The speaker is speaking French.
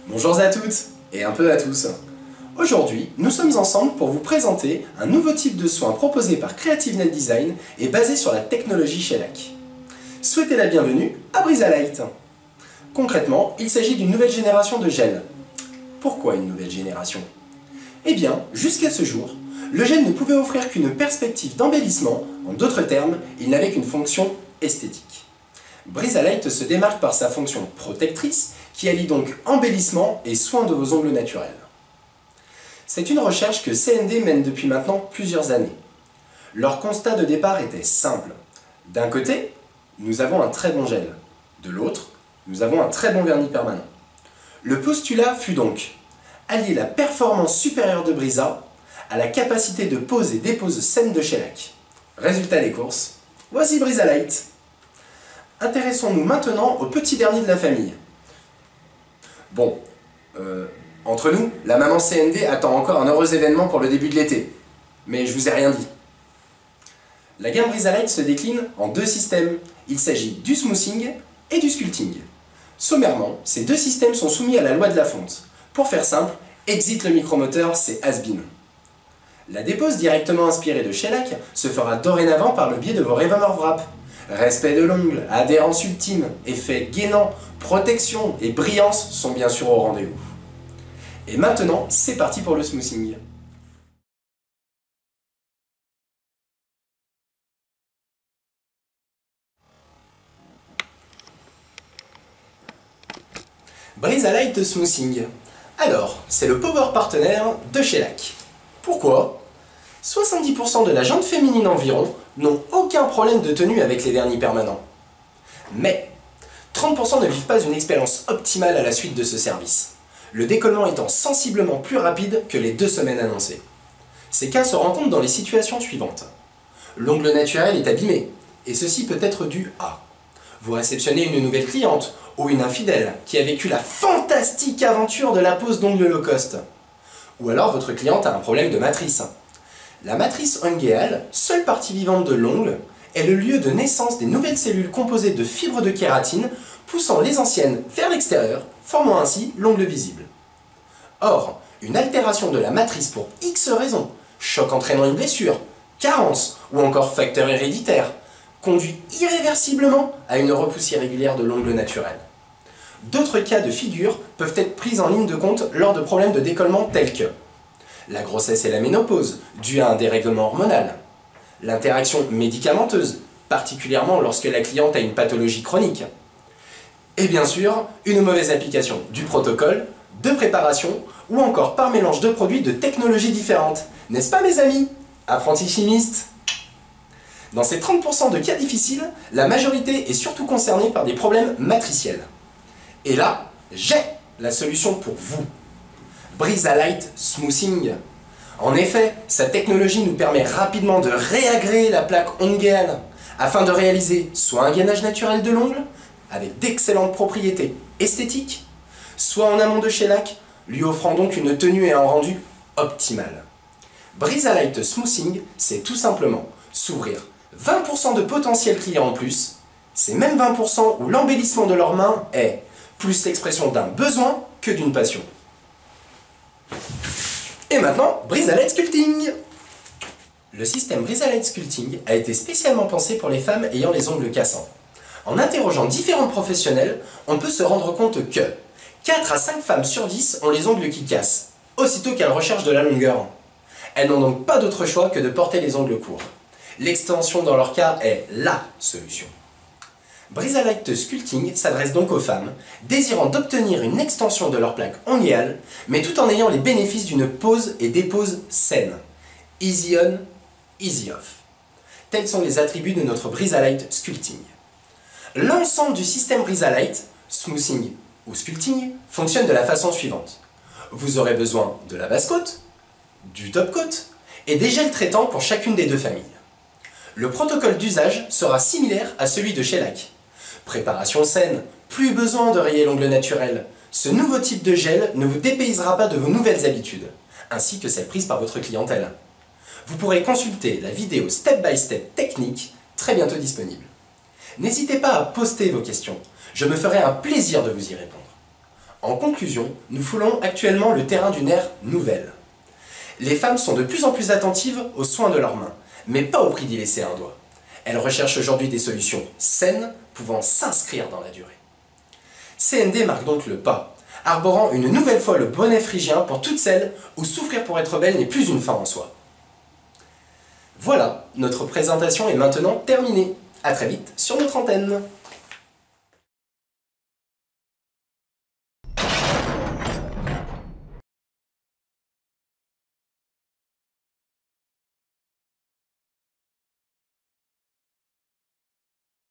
Bonjour à toutes et un peu à tous. Aujourd'hui, nous sommes ensemble pour vous présenter un nouveau type de soin proposé par Creative Nail Design et basé sur la technologie Shellac. Souhaitez la bienvenue à Brizalite. Concrètement, il s'agit d'une nouvelle génération de gel. Pourquoi une nouvelle génération? Eh bien, jusqu'à ce jour, le gel ne pouvait offrir qu'une perspective d'embellissement, en d'autres termes, il n'avait qu'une fonction esthétique. Brizalite se démarque par sa fonction protectrice, qui allie donc embellissement et soin de vos ongles naturels. C'est une recherche que CND mène depuis maintenant plusieurs années. Leur constat de départ était simple. D'un côté, nous avons un très bon gel. De l'autre, nous avons un très bon vernis permanent. Le postulat fut donc allier la performance supérieure de Brisa à la capacité de pose et dépose saine de Shellac. Résultat des courses, voici Brizalite. Intéressons-nous maintenant au petit dernier de la famille. Bon, entre nous, la maman CND attend encore un heureux événement pour le début de l'été. Mais je vous ai rien dit. La gamme Brizalite se décline en deux systèmes. Il s'agit du smoothing et du sculpting. Sommairement, ces deux systèmes sont soumis à la loi de la fonte. Pour faire simple, exit le micromoteur, c'est has-been. La dépose directement inspirée de Shellac se fera dorénavant par le biais de vos Revamor Wrap. Respect de l'ongle, adhérence ultime, effet gainant, protection et brillance sont bien sûr au rendez-vous. Et maintenant, c'est parti pour le smoothing. Brizalite Smoothing. Alors, c'est le power partenaire de Shellac. Pourquoi? 70% de la jante féminine environ n'ont aucun problème de tenue avec les vernis permanents. Mais 30% ne vivent pas une expérience optimale à la suite de ce service, le décollement étant sensiblement plus rapide que les 2 semaines annoncées. Ces cas se rencontrent dans les situations suivantes. L'ongle naturel est abîmé, et ceci peut être dû à: vous réceptionnez une nouvelle cliente ou une infidèle qui a vécu la fantastique aventure de la pose d'ongle low cost. Ou alors votre cliente a un problème de matrice. La matrice unguéale, seule partie vivante de l'ongle, est le lieu de naissance des nouvelles cellules composées de fibres de kératine, poussant les anciennes vers l'extérieur, formant ainsi l'ongle visible. Or, une altération de la matrice pour X raisons, choc entraînant une blessure, carence ou encore facteur héréditaire, conduit irréversiblement à une repousse irrégulière de l'ongle naturel. D'autres cas de figure peuvent être pris en ligne de compte lors de problèmes de décollement tels que la grossesse et la ménopause, due à un dérèglement hormonal, l'interaction médicamenteuse, particulièrement lorsque la cliente a une pathologie chronique, et bien sûr, une mauvaise application du protocole, de préparation, ou encore par mélange de produits de technologies différentes. N'est-ce pas mes amis, apprentis chimistes? Dans ces 30% de cas difficiles, la majorité est surtout concernée par des problèmes matriciels. Et là, j'ai la solution pour vous. Brizalite Smoothing. En effet, sa technologie nous permet rapidement de réagréer la plaque onguéale afin de réaliser soit un gainage naturel de l'ongle, avec d'excellentes propriétés esthétiques, soit en amont de Shellac, lui offrant donc une tenue et un rendu optimal. Brizalite Smoothing, c'est tout simplement s'ouvrir 20% de potentiels clients en plus, c'est même 20% où l'embellissement de leurs mains est plus l'expression d'un besoin que d'une passion. Et maintenant, Brizalite Sculpting. Le système Brizalite Sculpting a été spécialement pensé pour les femmes ayant les ongles cassants. En interrogeant différents professionnels, on peut se rendre compte que 4 à 5 femmes sur 10 ont les ongles qui cassent, aussitôt qu'elles recherchent de la longueur. Elles n'ont donc pas d'autre choix que de porter les ongles courts. L'extension dans leur cas est LA solution. Brizalite Sculpting s'adresse donc aux femmes désirant d'obtenir une extension de leur plaque onguéale, mais tout en ayant les bénéfices d'une pose et dépose saine. Easy on, easy off. Tels sont les attributs de notre Brizalite Sculpting. L'ensemble du système Brizalite, smoothing ou sculpting, fonctionne de la façon suivante. Vous aurez besoin de la base coat, du top coat et des gels traitants pour chacune des deux familles. Le protocole d'usage sera similaire à celui de Shellac. Préparation saine, plus besoin de rayer l'ongle naturel. Ce nouveau type de gel ne vous dépaysera pas de vos nouvelles habitudes, ainsi que celles prises par votre clientèle. Vous pourrez consulter la vidéo step-by-step technique, très bientôt disponible. N'hésitez pas à poster vos questions, je me ferai un plaisir de vous y répondre. En conclusion, nous foulons actuellement le terrain d'une ère nouvelle. Les femmes sont de plus en plus attentives aux soins de leurs mains, mais pas au prix d'y laisser un doigt. Elles recherchent aujourd'hui des solutions saines, pouvant s'inscrire dans la durée. CND marque donc le pas, arborant une nouvelle fois le bonnet phrygien pour toutes celles où souffrir pour être belle n'est plus une fin en soi. Voilà, notre présentation est maintenant terminée. A très vite sur notre antenne.